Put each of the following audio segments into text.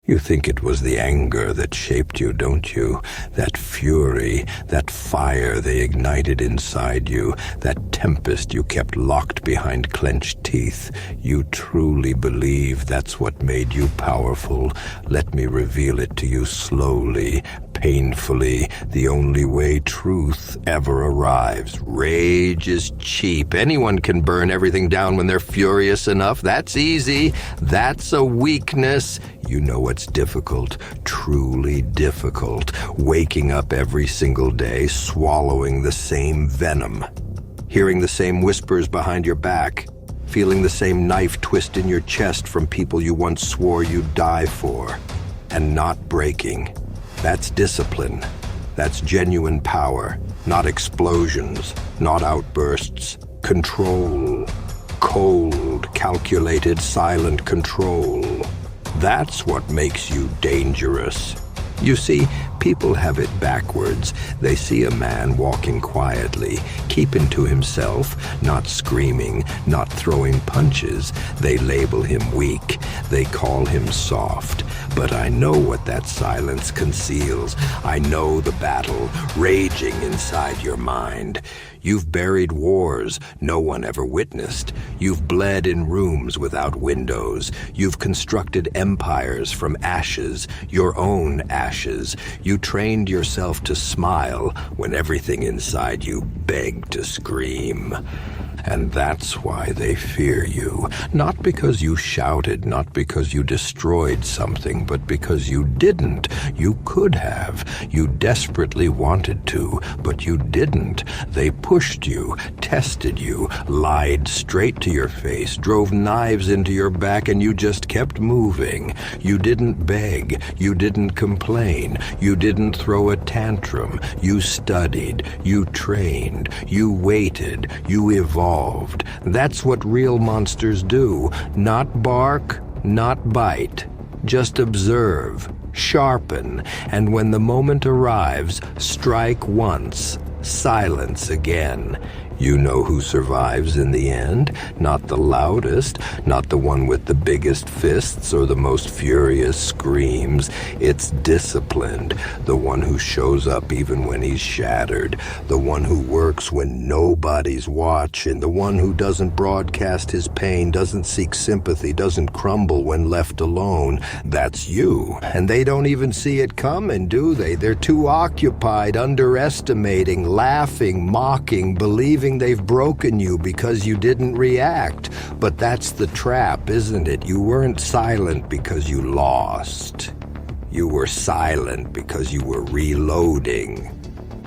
You think it was the anger that shaped you, don't you? That fury, that fire they ignited inside you, that tempest you kept locked behind clenched teeth. You truly believe that's what made you powerful. Let me reveal it to you slowly, painfully, the only way truth ever arrives. Rage is cheap. Anyone can burn everything down when they're furious enough. That's easy. That's a weakness. You know what's difficult, truly difficult. Waking up every single day, swallowing the same venom, hearing the same whispers behind your back, feeling the same knife twist in your chest from people you once swore you'd die for, and not breaking. That's discipline. That's genuine power, not explosions, not outbursts. Control. Cold, calculated, silent control. That's what makes you dangerous. You see, people have it backwards. They see a man walking quietly, keeping to himself, not screaming, not throwing punches. They label him weak. They call him soft. But I know what that silence conceals. I know the battle raging inside your mind. You've buried wars no one ever witnessed. You've bled in rooms without windows. You've constructed empires from ashes, your own ashes. You trained yourself to smile when everything inside you begged to scream. And that's why they fear you. Not because you shouted, not because you destroyed something, but because you didn't. You could have. You desperately wanted to, but you didn't. They pushed you, tested you, lied straight to your face, drove knives into your back, and you just kept moving. You didn't beg. You didn't complain. You didn't throw a tantrum. You studied. You trained. You waited. You evolved. That's what real monsters do. Not bark, not bite. Just observe, sharpen, and when the moment arrives, strike once, silence again. You know who survives in the end? Not the loudest, not the one with the biggest fists or the most furious screams. It's disciplined, the one who shows up even when he's shattered, the one who works when nobody's watching, the one who doesn't broadcast his pain, doesn't seek sympathy, doesn't crumble when left alone. That's you. And they don't even see it coming, do they? They're too occupied, underestimating, laughing, mocking, believing they've broken you because you didn't react. But that's the trap, isn't it? You weren't silent because you lost. You were silent because you were reloading.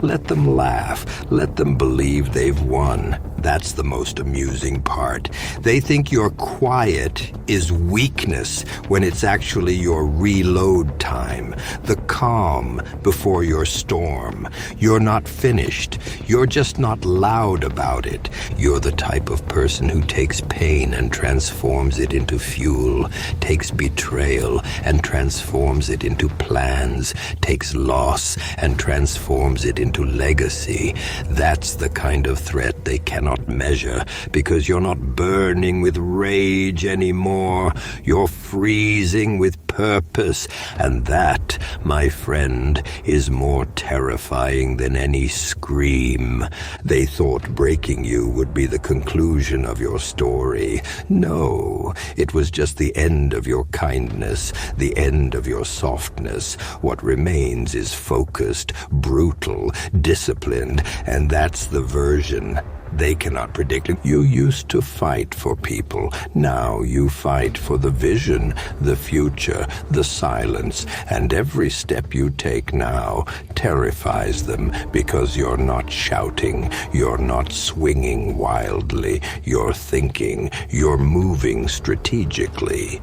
Let them laugh. Let them believe they've won. That's the most amusing part. They think your quiet is weakness when it's actually your reload time, the calm before your storm. You're not finished. You're just not loud about it. You're the type of person who takes pain and transforms it into fuel, takes betrayal and transforms it into plans, takes loss and transforms it into legacy. That's the kind of threat they cannot measure, because you're not burning with rage anymore. You're freezing with purpose, and that, my friend, is more terrifying than any scream. They thought breaking you would be the conclusion of your story. No, it was just the end of your kindness, the end of your softness. What remains is focused, brutal, disciplined, and that's the version they cannot predict. You used to fight for people. Now you fight for the vision, the future, the silence, and every step you take now terrifies them because you're not shouting, you're not swinging wildly, you're thinking, you're moving strategically.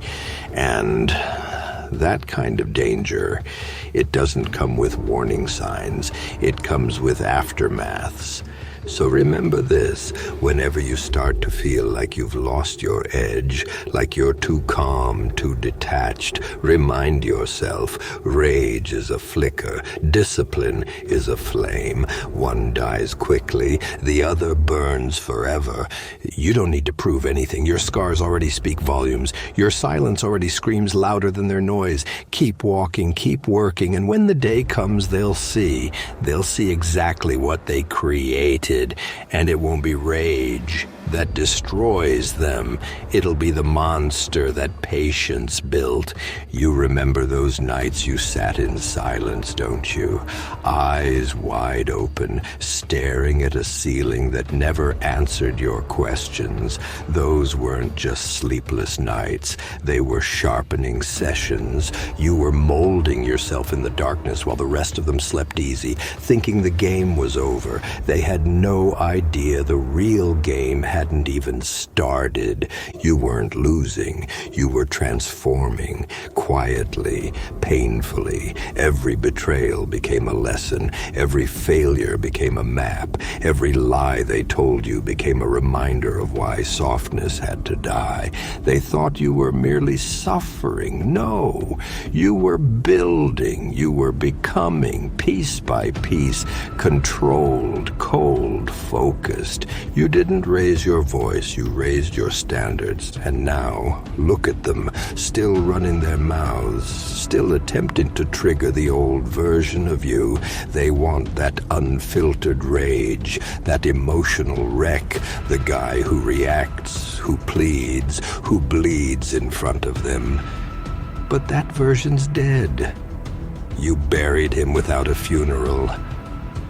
And that kind of danger, it doesn't come with warning signs. It comes with aftermaths. So remember this, whenever you start to feel like you've lost your edge, like you're too calm, too detached, remind yourself, rage is a flicker, discipline is a flame. One dies quickly, the other burns forever. You don't need to prove anything. Your scars already speak volumes. Your silence already screams louder than their noise. Keep walking, keep working, and when the day comes, they'll see. They'll see exactly what they created. And it won't be rage that destroys them. It'll be the monster that patience built. You remember those nights you sat in silence, don't you? Eyes wide open, staring at a ceiling that never answered your questions. Those weren't just sleepless nights. They were sharpening sessions. You were molding yourself in the darkness while the rest of them slept easy, thinking the game was over. They had no idea the real game hadn't even started. You weren't losing. You were transforming, quietly, painfully. Every betrayal became a lesson. Every failure became a map. Every lie they told you became a reminder of why softness had to die. They thought you were merely suffering. No, you were building. You were becoming, piece by piece, controlled, cold, focused. You didn't raise your voice, you raised your standards. And now, look at them, still running their mouths, still attempting to trigger the old version of you. They want that unfiltered rage, that emotional wreck, the guy who reacts, who pleads, who bleeds in front of them. But that version's dead. You buried him without a funeral.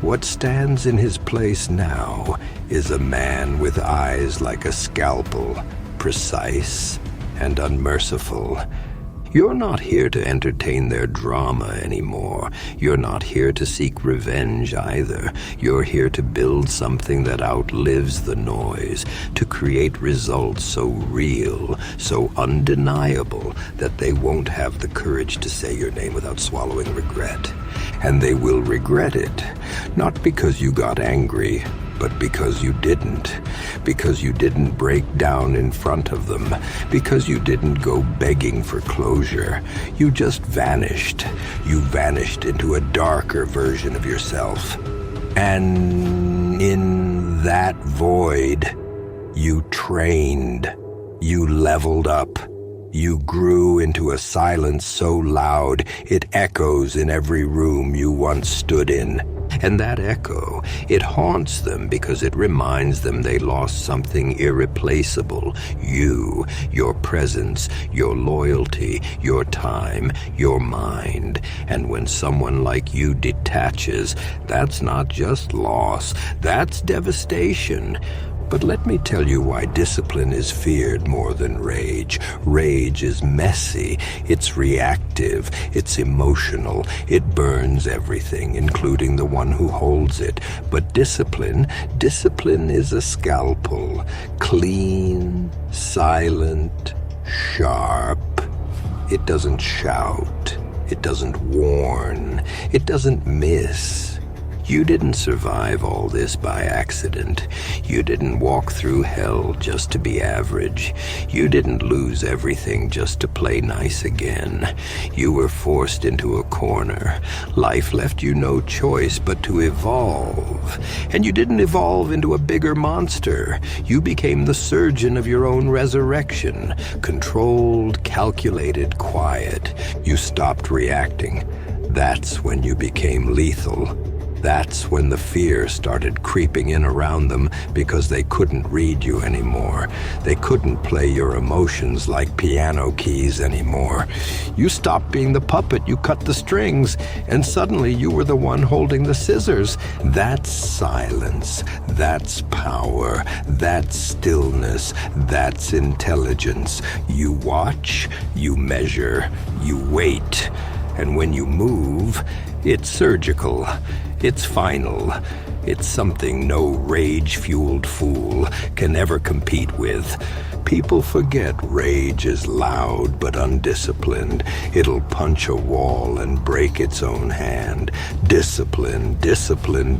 What stands in his place now is a man with eyes like a scalpel, precise and unmerciful. You're not here to entertain their drama anymore. You're not here to seek revenge either. You're here to build something that outlives the noise, to create results so real, so undeniable, that they won't have the courage to say your name without swallowing regret. And they will regret it, not because you got angry, but because you didn't. Because you didn't break down in front of them. Because you didn't go begging for closure. You just vanished. You vanished into a darker version of yourself. And in that void, you trained. You leveled up. You grew into a silence so loud it echoes in every room you once stood in. And that echo, it haunts them because it reminds them they lost something irreplaceable. You, your presence, your loyalty, your time, your mind. And when someone like you detaches, that's not just loss, that's devastation. But let me tell you why discipline is feared more than rage. Rage is messy, it's reactive, it's emotional, it burns everything, including the one who holds it. But discipline is a scalpel, clean, silent, sharp. It doesn't shout, it doesn't warn, it doesn't miss. You didn't survive all this by accident. You didn't walk through hell just to be average. You didn't lose everything just to play nice again. You were forced into a corner. Life left you no choice but to evolve. And you didn't evolve into a bigger monster. You became the surgeon of your own resurrection. Controlled, calculated, quiet. You stopped reacting. That's when you became lethal. That's when the fear started creeping in around them because they couldn't read you anymore. They couldn't play your emotions like piano keys anymore. You stopped being the puppet, you cut the strings, and suddenly you were the one holding the scissors. That's silence, that's power, that's stillness, that's intelligence. You watch, you measure, you wait, and when you move, it's surgical. It's final. It's something no rage-fueled fool can ever compete with. People forget rage is loud but undisciplined. It'll punch a wall and break its own hand. Discipline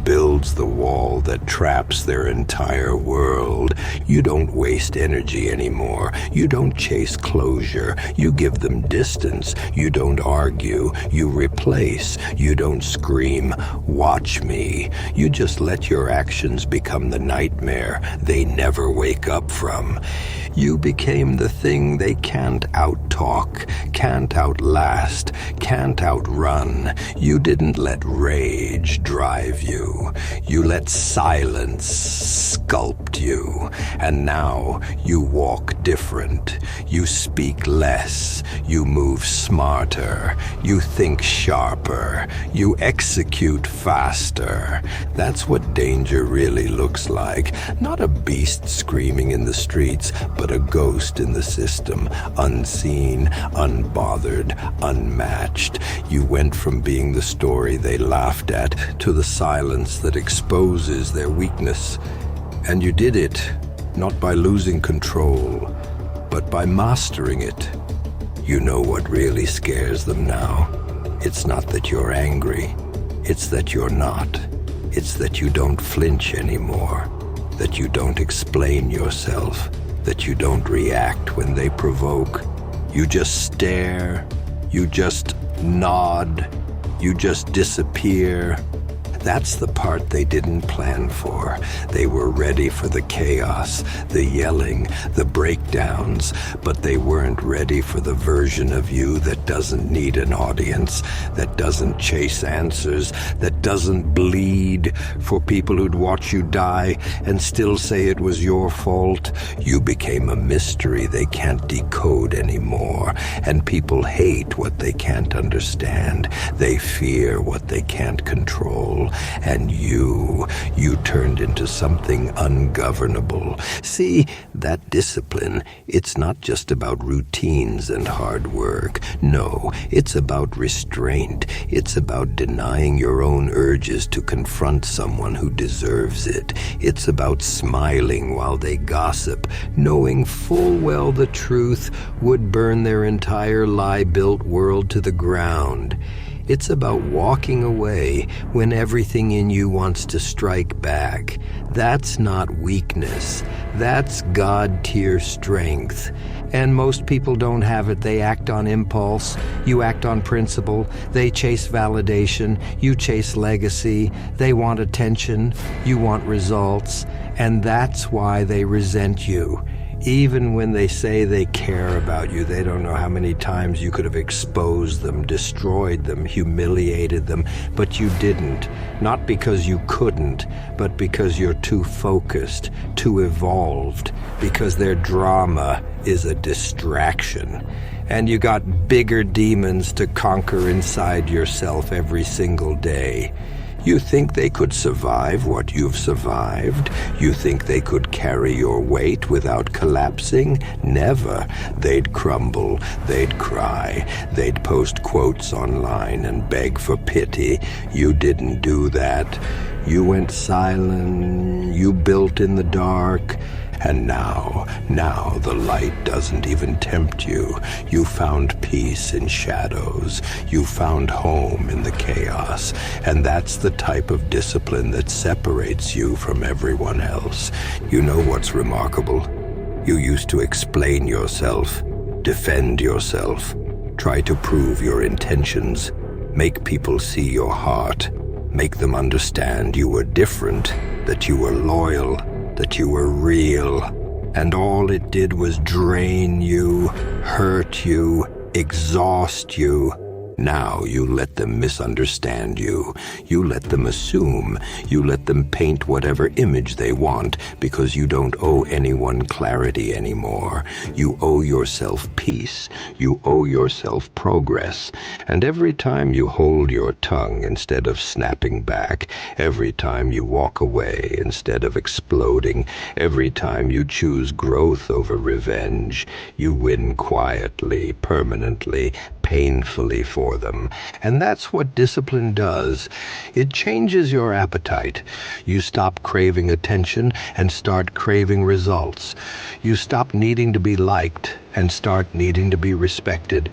builds the wall that traps their entire world. You don't waste energy anymore. You don't chase closure. You give them distance. You don't argue. You replace. You don't scream, "Watch me." You just let your actions become the nightmare they never wake up from. You became the thing they can't out-talk, can't outlast, can't outrun. You didn't let rage drive you. You let silence sculpt you. And now you walk different. You speak less. You move smarter. You think sharper. You execute faster. That's what danger really looks like. Not a beast screaming in the streets, but a ghost in the system, unseen, unbothered, unmatched. You went from being the story they laughed at to the silence that exposes their weakness. And you did it, not by losing control, but by mastering it. You know what really scares them now. It's not that you're angry. It's that you're not. It's that you don't flinch anymore. That you don't explain yourself. That you don't react when they provoke. You just stare. You just nod. You just disappear. That's the part they didn't plan for. They were ready for the chaos, the yelling, the breakdowns, but they weren't ready for the version of you that doesn't need an audience, that doesn't chase answers, that doesn't bleed for people who'd watch you die and still say it was your fault. You became a mystery they can't decode anymore, and people hate what they can't understand. They fear what they can't control. And you turned into something ungovernable. See, that discipline, it's not just about routines and hard work. No, it's about restraint. It's about denying your own urges to confront someone who deserves it. It's about smiling while they gossip, knowing full well the truth would burn their entire lie-built world to the ground. It's about walking away when everything in you wants to strike back. That's not weakness. That's God-tier strength. And most people don't have it. They act on impulse. You act on principle. They chase validation. You chase legacy. They want attention. You want results. And that's why they resent you. Even when they say they care about you, they don't know how many times you could have exposed them, destroyed them, humiliated them, but you didn't. Not because you couldn't, but because you're too focused, too evolved, because their drama is a distraction. And you got bigger demons to conquer inside yourself every single day. You think they could survive what you've survived? You think they could carry your weight without collapsing? Never. They'd crumble, they'd cry, they'd post quotes online and beg for pity. You didn't do that. You went silent, you built in the dark. And now the light doesn't even tempt you. You found peace in shadows. You found home in the chaos. And that's the type of discipline that separates you from everyone else. You know what's remarkable? You used to explain yourself, defend yourself, try to prove your intentions, make people see your heart, make them understand you were different, that you were loyal, that you were real, and all it did was drain you, hurt you, exhaust you. Now you let them misunderstand you. You let them assume. You let them paint whatever image they want because you don't owe anyone clarity anymore. You owe yourself peace. You owe yourself progress. And every time you hold your tongue instead of snapping back, every time you walk away instead of exploding, every time you choose growth over revenge, you win quietly, permanently, painfully for for them. And that's what discipline does. It changes your appetite. You stop craving attention and start craving results. You stop needing to be liked and start needing to be respected.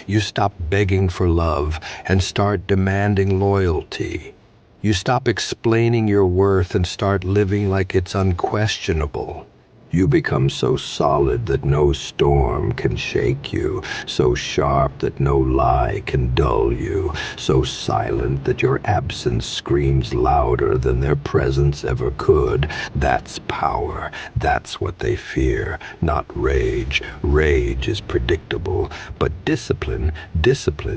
You stop begging for love and start demanding loyalty. You stop explaining your worth and start living like it's unquestionable. You become so solid that no storm can shake you, so sharp that no lie can dull you, so silent that your absence screams louder than their presence ever could. That's power. That's what they fear, not rage. Rage is predictable, but discipline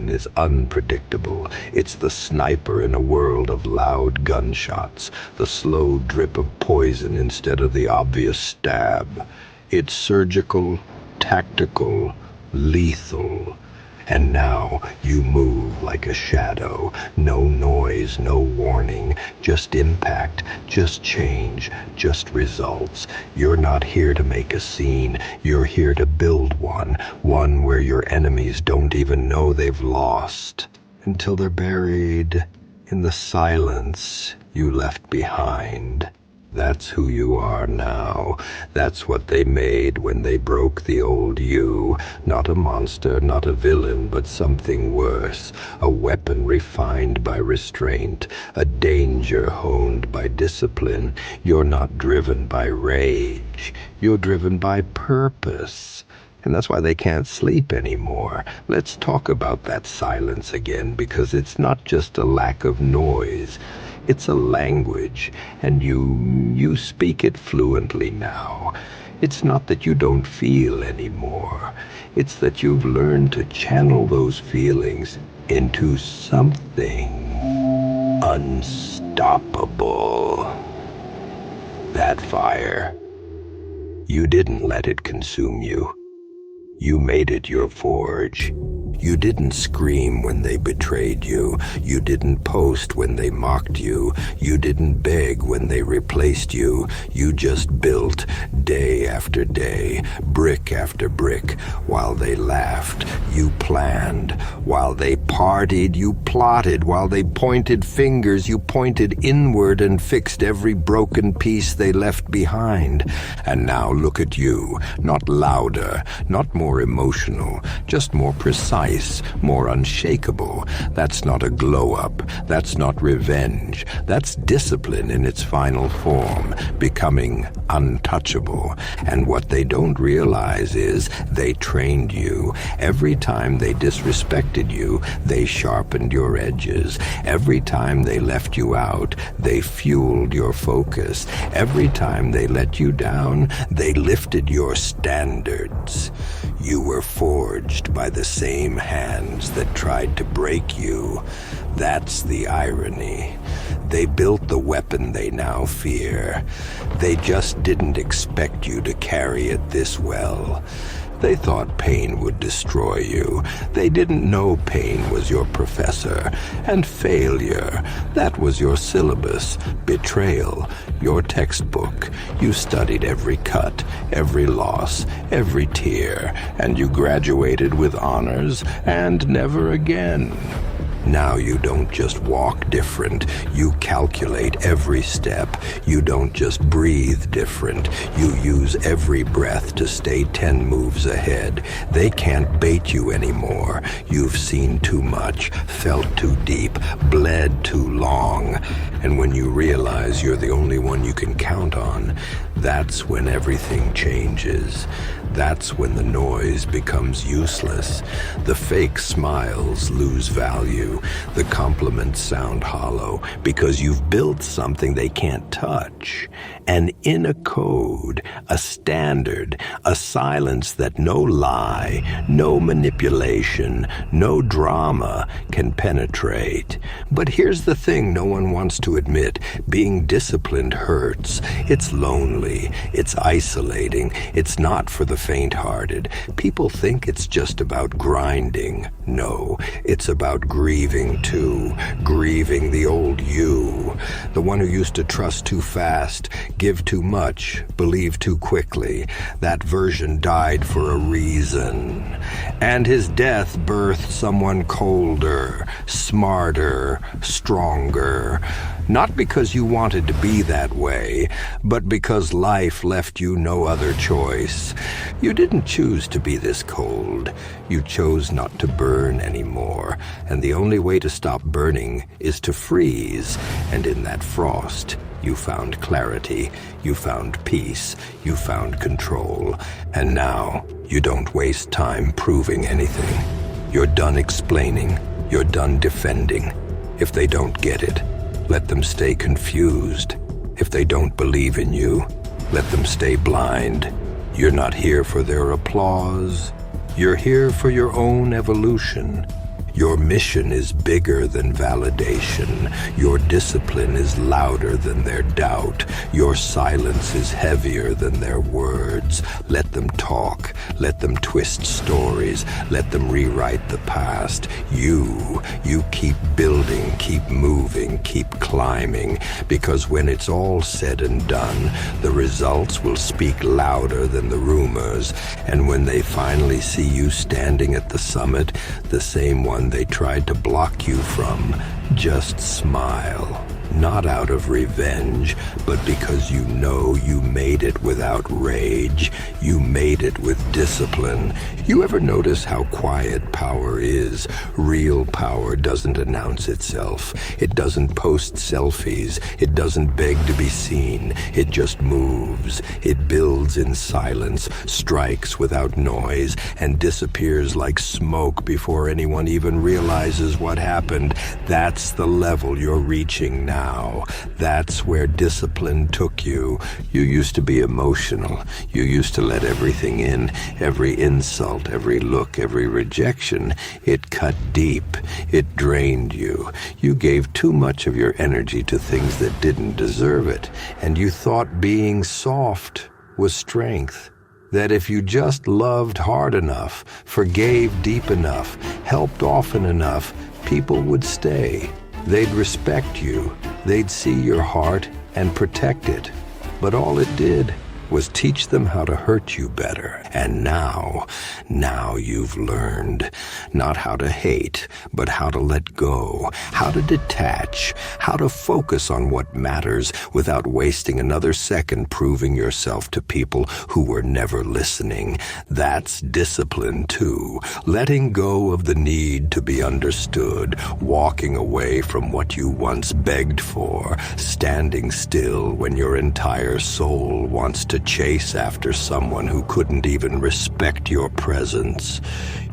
is unpredictable. It's the sniper in a world of loud gunshots, the slow drip of poison instead of the obvious stab. It's surgical, tactical, lethal. And now you move like a shadow. No noise, no warning, just impact, just change, just results. You're not here to make a scene. You're here to build one where your enemies don't even know they've lost until they're buried in the silence you left behind. That's who you are now. That's what they made when they broke the old you. Not a monster, not a villain, but something worse. A weapon refined by restraint. A danger honed by discipline. You're not driven by rage. You're driven by purpose. And that's why they can't sleep anymore. Let's talk about that silence again, because it's not just a lack of noise. It's a language, and you speak it fluently now. It's not that you don't feel anymore. It's that you've learned to channel those feelings into something unstoppable. That fire, you didn't let it consume you. You made it your forge. You didn't scream when they betrayed you. You didn't post when they mocked you. You didn't beg when they replaced you. You just built day after day, brick after brick. While they laughed, you planned. While they partied, you plotted. While they pointed fingers, you pointed inward and fixed every broken piece they left behind. And now look at you, not louder, not more emotional, just more precise, more unshakable. That's not a glow-up. That's not revenge. That's discipline in its final form, becoming untouchable. And what they don't realize is they trained you. Every time they disrespected you, they sharpened your edges. Every time they left you out, they fueled your focus. Every time they let you down, they lifted your standards. You were forged by the same hands that tried to break you. That's the irony. They built the weapon they now fear. They just didn't expect you to carry it this well. They thought pain would destroy you. They didn't know pain was your professor. And failure, that was your syllabus. Betrayal, your textbook. You studied every cut, every loss, every tear, and you graduated with honors and never again. Now you don't just walk different, you calculate every step. You don't just breathe different, you use every breath to stay 10 moves ahead. They can't bait you anymore. You've seen too much, felt too deep, bled too long. And when you realize you're the only one you can count on, that's when everything changes. That's when the noise becomes useless. The fake smiles lose value. The compliments sound hollow because you've built something they can't touch. An inner code, a standard, a silence that no lie, no manipulation, no drama can penetrate. But here's the thing no one wants to admit. Being disciplined hurts. It's lonely. lonely. It's isolating. It's not for the faint-hearted. People think it's just about grinding. No, it's about grieving too. Grieving the old you. The one who used to trust too fast, give too much, believe too quickly. That version died for a reason. And his death birthed someone colder, smarter, stronger. Not because you wanted to be that way, but because life left you no other choice. You didn't choose to be this cold. You chose not to burn anymore, and the only way to stop burning is to freeze. And in that frost, you found clarity, you found peace, you found control. And now, you don't waste time proving anything. You're done explaining, you're done defending. If they don't get it, let them stay confused. If they don't believe in you, let them stay blind. You're not here for their applause. You're here for your own evolution. Your mission is bigger than validation. Your discipline is louder than their doubt. Your silence is heavier than their words. Let them talk. Let them twist stories. Let them rewrite the past. You keep building, keep moving, keep climbing. Because when it's all said and done, the results will speak louder than the rumors. And when they finally see you standing at the summit, the same one they tried to block you from, just smile. Not out of revenge, but because you know you made it without rage. You made it with discipline. You ever notice how quiet power is? Real power doesn't announce itself. It doesn't post selfies. It doesn't beg to be seen. It just moves. It builds in silence, strikes without noise, and disappears like smoke before anyone even realizes what happened. That's the level you're reaching now. That's where discipline took you. You used to be emotional. You used to let everything in, every insult, every look, every rejection. It cut deep. It drained you. You gave too much of your energy to things that didn't deserve it, and you thought being soft was strength. That if you just loved hard enough, forgave deep enough, helped often enough, people would stay. They'd respect you. They'd see your heart and protect it. But all it did was teach them how to hurt you better. And now you've learned not how to hate, but how to let go, how to detach, how to focus on what matters without wasting another second proving yourself to people who were never listening. That's discipline too. Letting go of the need to be understood, walking away from what you once begged for, standing still when your entire soul wants to chase after someone who couldn't even respect your presence.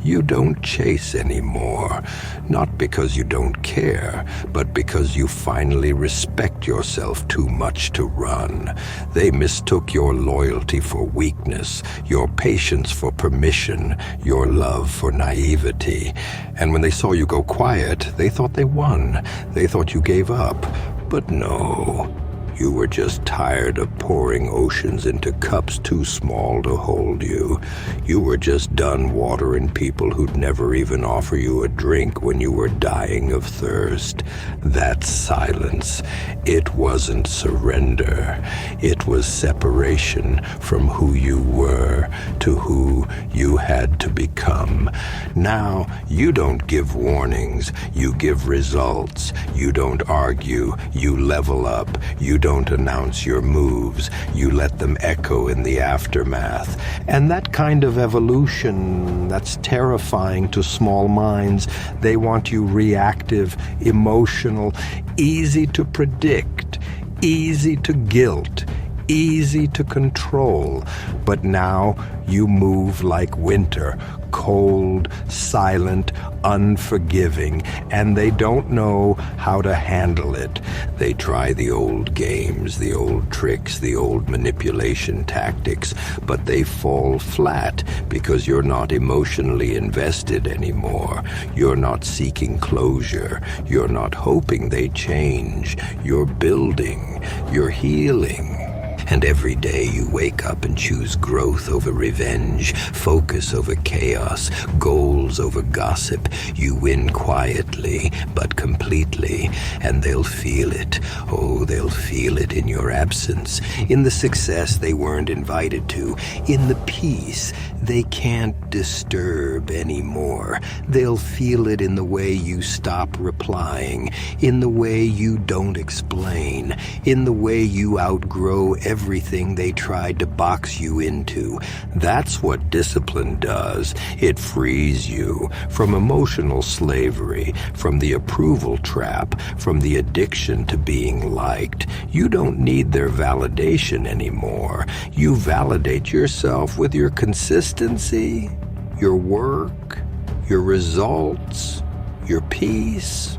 You don't chase anymore, not because you don't care, but because you finally respect yourself too much to run. They mistook your loyalty for weakness, your patience for permission, your love for naivety. And when they saw you go quiet, they thought they won. They thought you gave up. But no. You were just tired of pouring oceans into cups too small to hold you. You were just done watering people who'd never even offer you a drink when you were dying of thirst. That silence, it wasn't surrender. It was separation from who you were to who you had to become. Now, you don't give warnings. You give results. You don't argue. You level up. You don't announce your moves. You let them echo in the aftermath. And that kind of evolution, that's terrifying to small minds. They want you reactive, emotional, easy to predict, easy to guilt, easy to control. But now you move like winter, cold, silent, unforgiving, and they don't know how to handle it. They try the old games, the old tricks, the old manipulation tactics, but they fall flat because you're not emotionally invested anymore. You're not seeking closure. You're not hoping they change. You're building. You're healing. And every day you wake up and choose growth over revenge, focus over chaos, goals over gossip. You win quietly, but completely, and they'll feel it. Oh, they'll feel it in your absence, in the success they weren't invited to, in the peace they can't disturb anymore. They'll feel it in the way you stop replying, in the way you don't explain, in the way you outgrow everything they tried to box you into. That's what discipline does. It frees you from emotional slavery, from the approval trap, from the addiction to being liked. You don't need their validation anymore. You validate yourself with your consistency, your work, your results, your peace.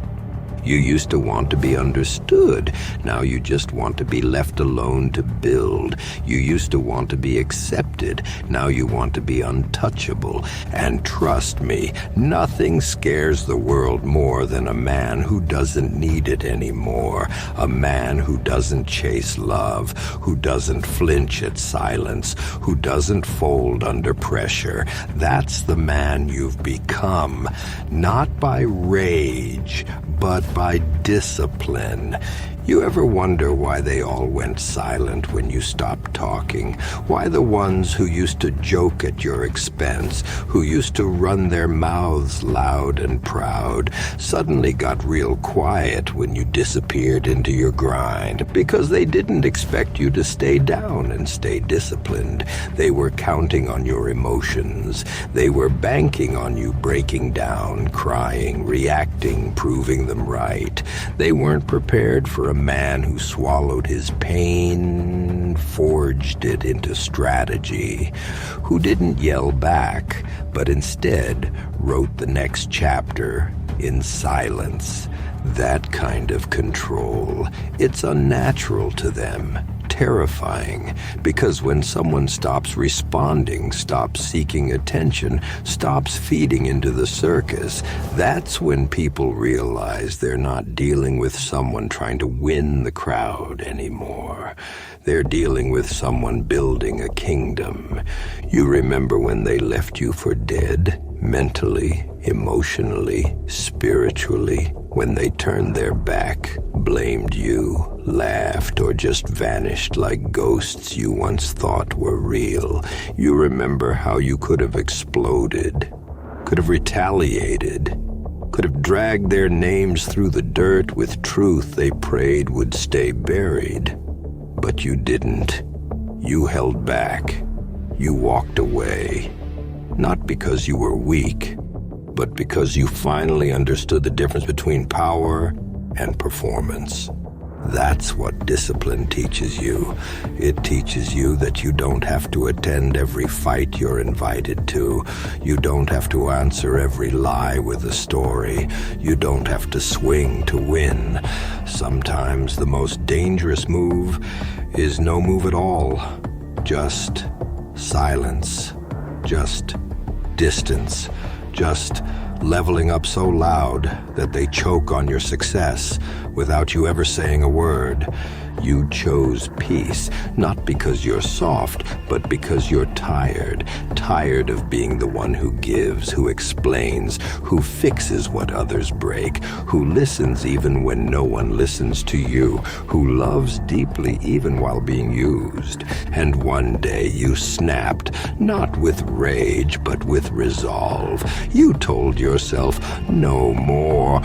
You used to want to be understood. Now you just want to be left alone to build. You used to want to be accepted. Now you want to be untouchable. And trust me, nothing scares the world more than a man who doesn't need it anymore. A man who doesn't chase love, who doesn't flinch at silence, who doesn't fold under pressure. That's the man you've become, not by rage, but by discipline. You ever wonder why they all went silent when you stopped talking? Why the ones who used to joke at your expense, who used to run their mouths loud and proud, suddenly got real quiet when you disappeared into your grind? Because they didn't expect you to stay down and stay disciplined. They were counting on your emotions. They were banking on you breaking down, crying, reacting, proving them right. They weren't prepared for a man who swallowed his pain, forged it into strategy, who didn't yell back, but instead wrote the next chapter in silence. That kind of control, it's unnatural to them, terrifying, because when someone stops responding, stops seeking attention, stops feeding into the circus, that's when people realize they're not dealing with someone trying to win the crowd anymore. They're dealing with someone building a kingdom. You remember when they left you for dead? Mentally, emotionally, spiritually, when they turned their back, blamed you, laughed, or just vanished like ghosts you once thought were real. You remember how you could have exploded, could have retaliated, could have dragged their names through the dirt with truth they prayed would stay buried. But you didn't. You held back. You walked away. Not because you were weak, but because you finally understood the difference between power and performance. That's what discipline teaches you. It teaches you that you don't have to attend every fight you're invited to. You don't have to answer every lie with a story. You don't have to swing to win. Sometimes the most dangerous move is no move at all. Just silence. Just distance. Just leveling up so loud that they choke on your success without you ever saying a word. You chose peace, not because you're soft, but because you're tired. Tired of being the one who gives, who explains, who fixes what others break, who listens even when no one listens to you, who loves deeply even while being used. And one day you snapped, not with rage, but with resolve. You told yourself, no more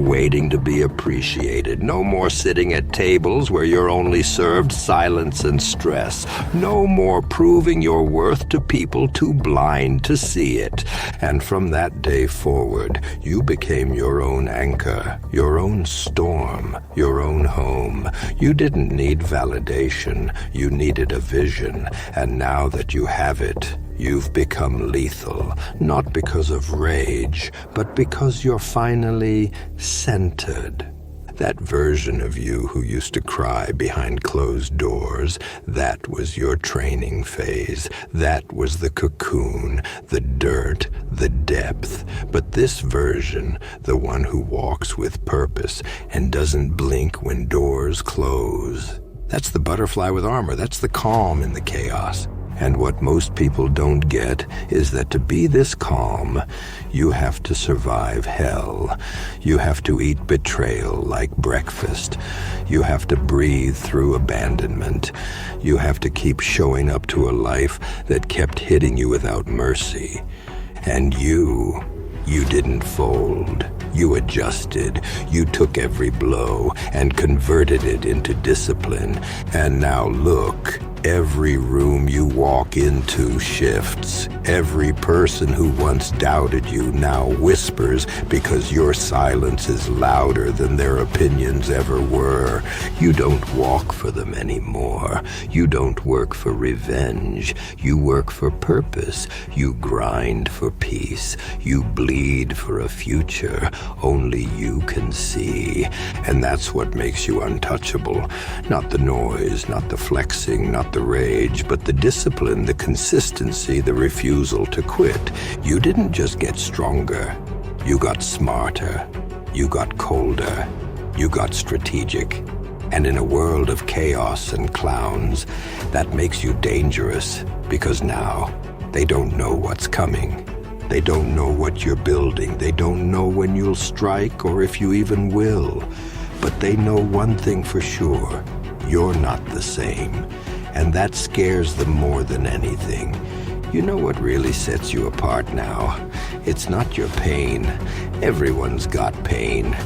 waiting to be appreciated, no more sitting at tables where you're only served silence and stress, no more proving your worth to people too blind to see it. And from that day forward, you became your own anchor, your own storm, your own home. You didn't need validation, you needed a vision, and now that you have it, you've become lethal, not because of rage, but because you're finally centered. That version of you who used to cry behind closed doors, that was your training phase. That was the cocoon, the dirt, the depth. But this version, the one who walks with purpose and doesn't blink when doors close, That's the butterfly with armor. That's the calm in the chaos. And what most people don't get is that to be this calm, you have to survive hell. You have to eat betrayal like breakfast. You have to breathe through abandonment. You have to keep showing up to a life that kept hitting you without mercy. And you didn't fold. You adjusted. You took every blow and converted it into discipline. And now look, every room you walk into shifts. Every person who once doubted you now whispers because your silence is louder than their opinions ever were. You don't walk for them anymore. You don't work for revenge. You work for purpose. You grind for peace. You bleed for a future only you can see. And that's what makes you untouchable. Not the noise, not the flexing, not the rage, but the discipline, the consistency, the refusal to quit. You didn't just get stronger. You got smarter. You got colder. You got strategic. And in a world of chaos and clowns, that makes you dangerous because now they don't know what's coming. They don't know what you're building. They don't know when you'll strike or if you even will. But they know one thing for sure. You're not the same. And that scares them more than anything. You know what really sets you apart now? It's not your pain. Everyone's got pain.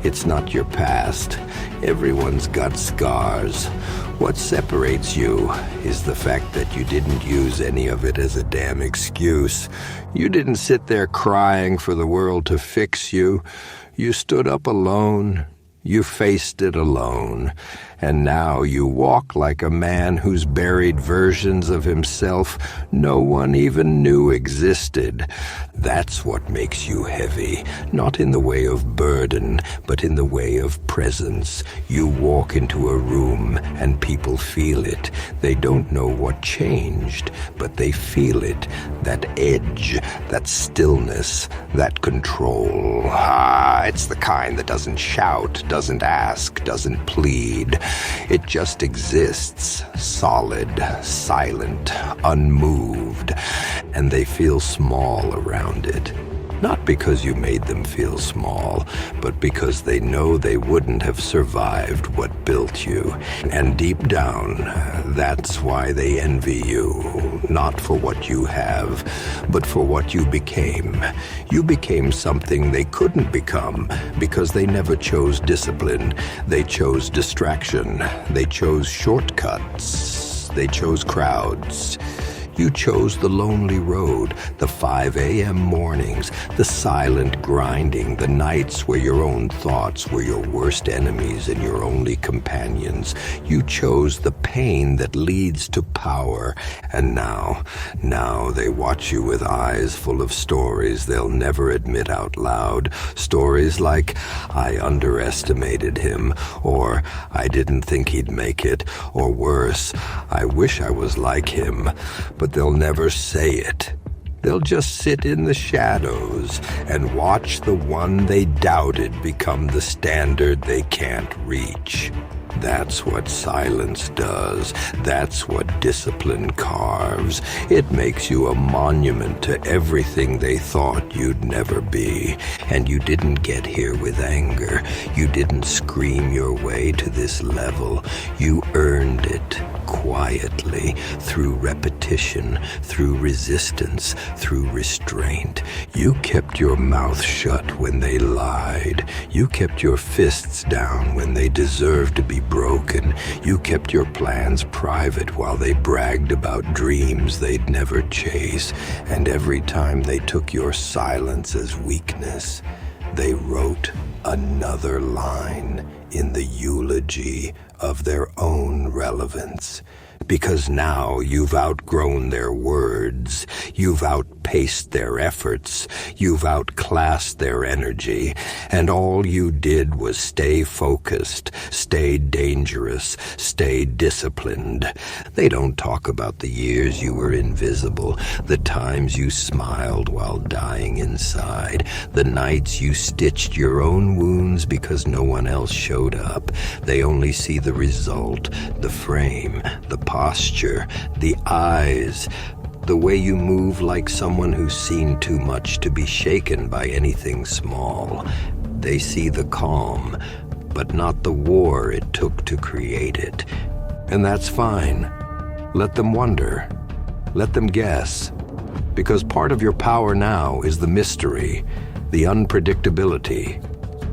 It's not your past. Everyone's got scars. What separates you is the fact that you didn't use any of it as a damn excuse. You didn't sit there crying for the world to fix you. You stood up alone. You faced it alone, and now you walk like a man whose buried versions of himself no one even knew existed. That's what makes you heavy, not in the way of burden, but in the way of presence. You walk into a room and people feel it. They don't know what changed, but they feel it. That edge, that stillness, that control. It's the kind that doesn't shout, doesn't ask, doesn't plead. It just exists, solid, silent, unmoved, and they feel small around it. Not because you made them feel small, but because they know they wouldn't have survived what built you. And deep down, that's why they envy you, not for what you have, but for what you became. You became something they couldn't become because they never chose discipline. They chose distraction. They chose shortcuts. They chose crowds. You chose the lonely road, the 5 a.m. mornings, the silent grinding, the nights where your own thoughts were your worst enemies and your only companions. You chose the pain that leads to power. And now they watch you with eyes full of stories they'll never admit out loud. Stories like, I underestimated him, or I didn't think he'd make it, or worse, I wish I was like him. But they'll never say it. They'll just sit in the shadows and watch the one they doubted become the standard they can't reach. That's what silence does. That's what discipline carves. It makes you a monument to everything they thought you'd never be. And you didn't get here with anger. You didn't scream your way to this level. You earned it quietly, through repetition, through resistance, through restraint. You kept your mouth shut when they lied. You kept your fists down when they deserved to be broken. You kept your plans private while they bragged about dreams they'd never chase. And every time they took your silence as weakness, they wrote another line in the eulogy of their own relevance. Because now you've outgrown their words, you've outpaced outpaced their efforts, you've outclassed their energy, and all you did was stay focused, stay dangerous, stay disciplined. They don't talk about the years you were invisible, the times you smiled while dying inside, the nights you stitched your own wounds because no one else showed up. They only see the result, the frame, the posture, the eyes, the way you move like someone who's seen too much to be shaken by anything small. They see the calm, but not the war it took to create it. And that's fine. Let them wonder. Let them guess. Because part of your power now is the mystery, the unpredictability.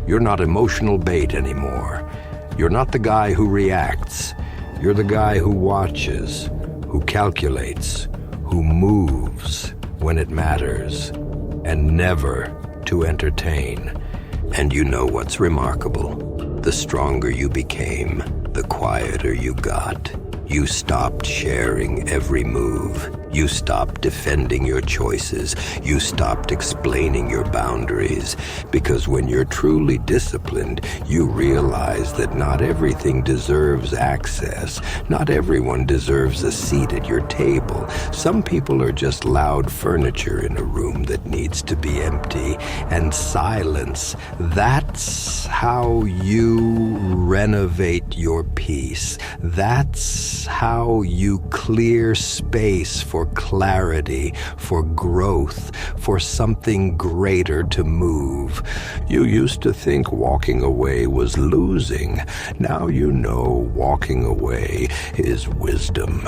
You're not emotional bait anymore. You're not the guy who reacts. You're the guy who watches, who calculates, who moves when it matters, and never to entertain. And you know what's remarkable? The stronger you became, the quieter you got. You stopped sharing every move. You stopped defending your choices. You stopped explaining your boundaries. Because when you're truly disciplined, you realize that not everything deserves access. Not everyone deserves a seat at your table. Some people are just loud furniture in a room that needs to be empty. And silence, that's how you renovate your peace. That's how you clear space for clarity, for growth, for something greater to move. You used to think walking away was losing. Now you know walking away is wisdom.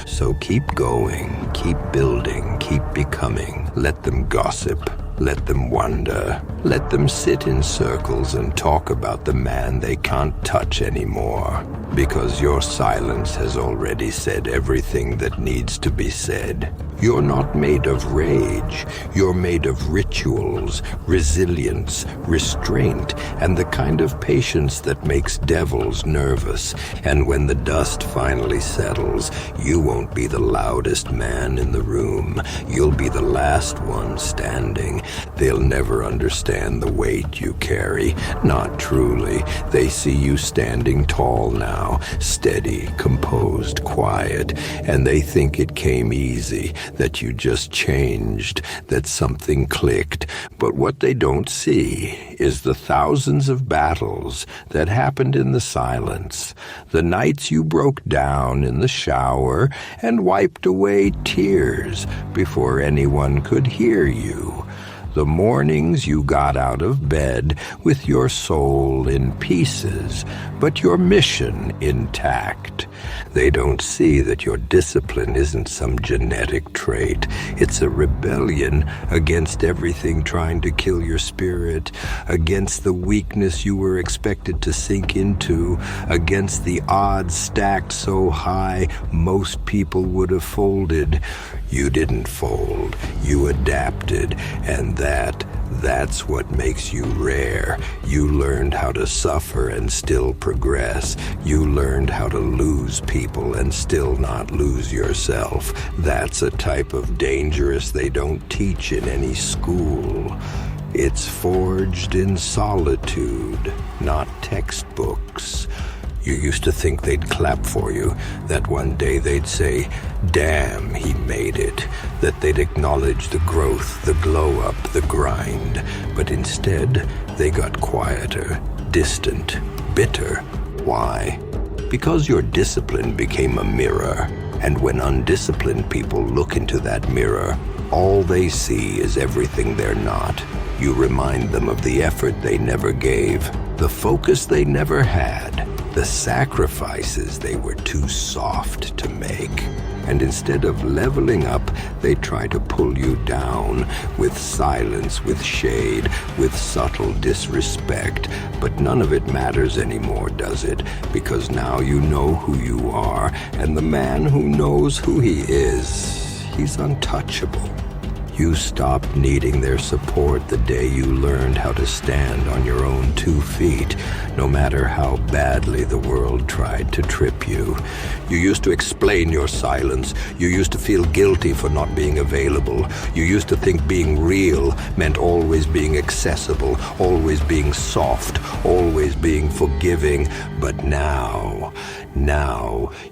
So keep going, keep building, keep becoming. Let them gossip. Let them wonder. Let them sit in circles and talk about the man they can't touch anymore. Because your silence has already said everything that needs to be said. You're not made of rage. You're made of rituals, resilience, restraint, and the kind of patience that makes devils nervous. And when the dust finally settles, you won't be the loudest man in the room. You'll be the last one standing. They'll never understand the weight you carry. Not truly. They see you standing tall now, steady, composed, quiet, and they think it came easy, that you just changed, that something clicked. But what they don't see is the thousands of battles that happened in the silence, the nights you broke down in the shower and wiped away tears before anyone could hear you. The mornings you got out of bed with your soul in pieces, but your mission intact. They don't see that your discipline isn't some genetic trait. It's a rebellion against everything trying to kill your spirit, against the weakness you were expected to sink into, against the odds stacked so high most people would have folded. You didn't fold. You adapted, and that's what makes you rare. You learned how to suffer and still progress. You learned how to lose people and still not lose yourself. That's a type of dangerous they don't teach in any school. It's forged in solitude, not textbooks. You used to think they'd clap for you, that one day they'd say, "Damn, he made it," that they'd acknowledge the growth, the glow-up, the grind. But instead, they got quieter, distant, bitter. Why? Because your discipline became a mirror, and when undisciplined people look into that mirror, all they see is everything they're not. You remind them of the effort they never gave, the focus they never had, the sacrifices they were too soft to make. And instead of leveling up, they try to pull you down with silence, with shade, with subtle disrespect. But none of it matters anymore, does it? Because now you know who you are, and the man who knows who he is, he's untouchable. You stopped needing their support the day you learned how to stand on your own 2 feet, no matter how badly the world tried to trip you. You used to explain your silence. You used to feel guilty for not being available. You used to think being real meant always being accessible, always being soft, always being forgiving. But now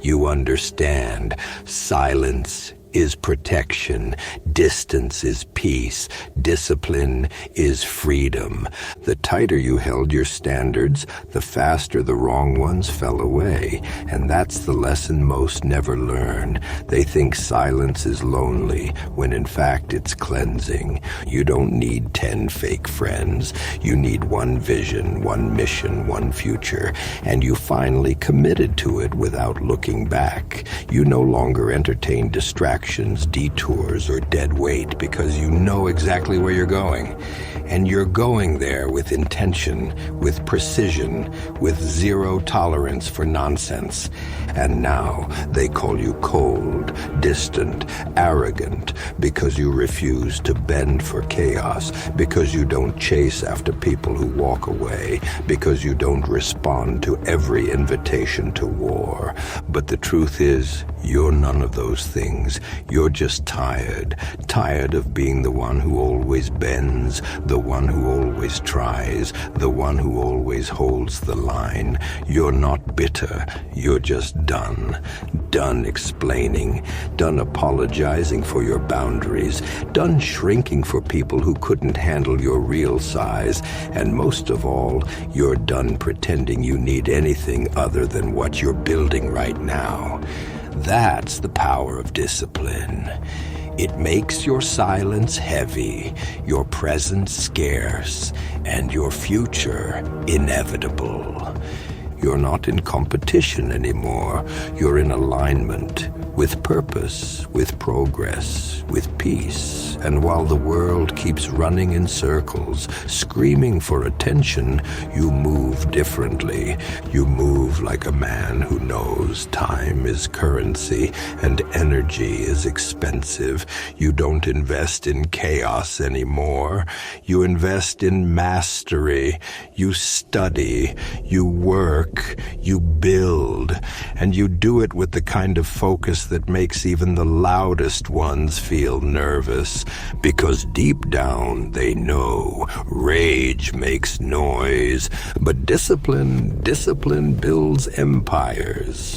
you understand. Silence is protection. Distance is peace. Discipline is freedom. The tighter you held your standards, the faster the wrong ones fell away. And that's the lesson most never learn. They think silence is lonely, when in fact it's cleansing. You don't need 10 fake friends. You need one vision, one mission, one future. And you finally committed to it without looking back. You no longer entertain distractions, detours, or dead weight because you know exactly where you're going. And you're going there with intention, with precision, with zero tolerance for nonsense. And now they call you cold, distant, arrogant, because you refuse to bend for chaos, because you don't chase after people who walk away, because you don't respond to every invitation to war. But the truth is, you're none of those things. You're just tired of being the one who always bends, the one who always tries, the one who always holds the line. You're not bitter. You're just done. Done explaining. Done apologizing for your boundaries. Done shrinking for people who couldn't handle your real size. And most of all, you're done pretending you need anything other than what you're building right now. That's the power of discipline. It makes your silence heavy, your presence scarce, and your future inevitable. You're not in competition anymore. You're in alignment, with purpose, with progress, with peace. And while the world keeps running in circles, screaming for attention, you move differently. You move like a man who knows time is currency and energy is expensive. You don't invest in chaos anymore. You invest in mastery. You study. You work. You build. And you do it with the kind of focus that makes even the loudest ones feel nervous, because deep down they know rage makes noise, but discipline builds empires.